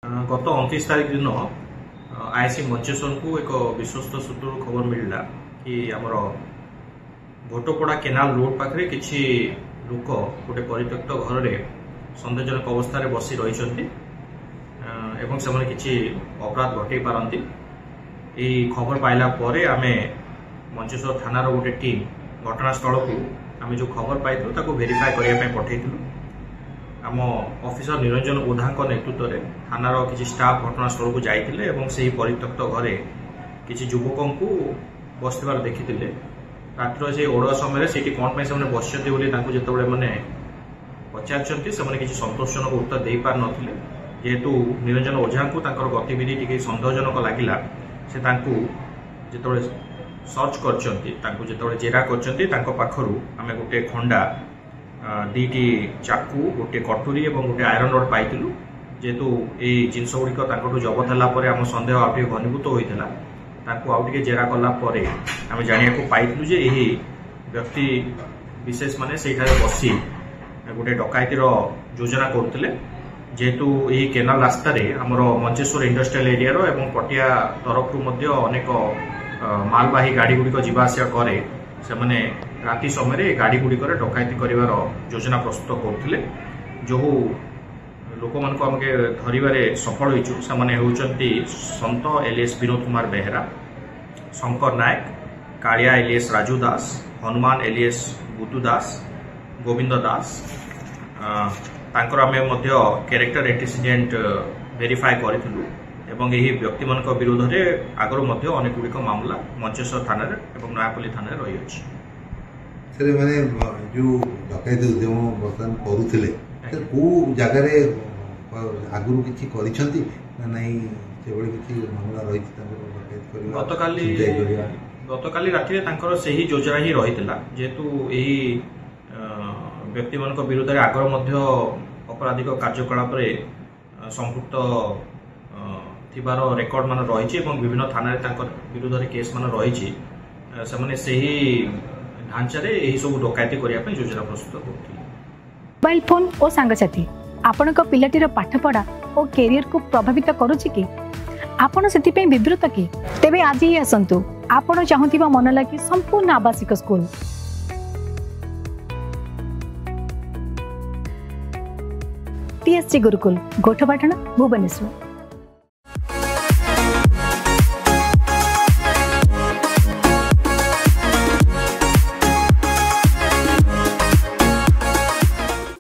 गत 29 तारीख दिन आईसी मंचेश्वर को एक विश्वस्त सूत्र खबर मिलला कि आमर भोटपड़ा केनाल रोड पाखे किसी लोक गोटे परित्यक्त घर में सन्देहजनक अवस्था बसी रही किसी अपराध घटे पारती यही खबर पाइला आमे मंचेश्वर थानार गोटे टीम घटनास्थल को आम जो खबर पाई वेरीफाई करने पठेलु। आम ऑफिसर निरंजन ओझा नेतृत्व में थानार किसी स्टाफ घटनास्थल को जाइए और से परित्यक्त घरे किसी युवकों को बसबार देखी रात्र से ओढ़ समय से कौन से बसते जो मैंने पचार किसी संतोषजनक उत्तर दे पार नथिले जेहेतु निरंजन ओझा को गतिविधि टी सन्देहजनक लगिला से जो सर्च कर जेरा कर आम गोटे खंडा दीटी चाकू गोटे कटुरी और गोटे आयरन रड पाइलु जेहेतु ये जिनस गुड़िक जबत है आम सन्देह आउ घनीभूत होता आउटे जेरा कलापर आम जाना पाइलु जे यही व्यक्ति विशेष माने से बसी गोटे डकायतीर योजना करते जेहेतु यही केनाल रास्ता आमर मंचेश्वर इंडस्ट्रियल एरिया और पटिया तरफ अनेक मालवाही गाड़ी गुड़िक जावास करे से मैंने राति समय गाड़ी गुड़िक डकायती कर योजना प्रस्तुत करते जो लोक मान धरवे सफल होती संत एलिएस विनोद कुमार बेहेरा, शंकर नायक, कालिया एलिएस राजू दास, हनुमान एलिएस बुतु दास, Govind Das character antecedent verify करूँ एवं यही व्यक्ति मान विरोध में आगर अनेक गुड़िक मामला मंचेश्वर थाना और नयापल्ली थाना रही अच्छे माने जो डकैती उद्यम बर्तमान करुले को जगार आगु किसी मामला रही गतकाली राति से ही योजना ही रही जेहेतु यही व्यक्ति मान विरोध में आगर अपराधिक कार्यकलाप संपुक्त थिबार रेकर्ड मान रही विभिन्न थाना विरोध में केस मान रही से ढांचा यही सब डकायती करने योजना प्रस्तुत कर मोबाइल फोन और सांगसाथी आपण पिलाटीर पाठपढ़ा और कैरियर को प्रभावित करुच्ची कि आपण से विवृत कि तेबे आज ही आसतु आपण चाहूबा मन लगी संपूर्ण आवासिक स्कूल टीएससी गुरुकुल गोठपाटण भुवनेश्वर।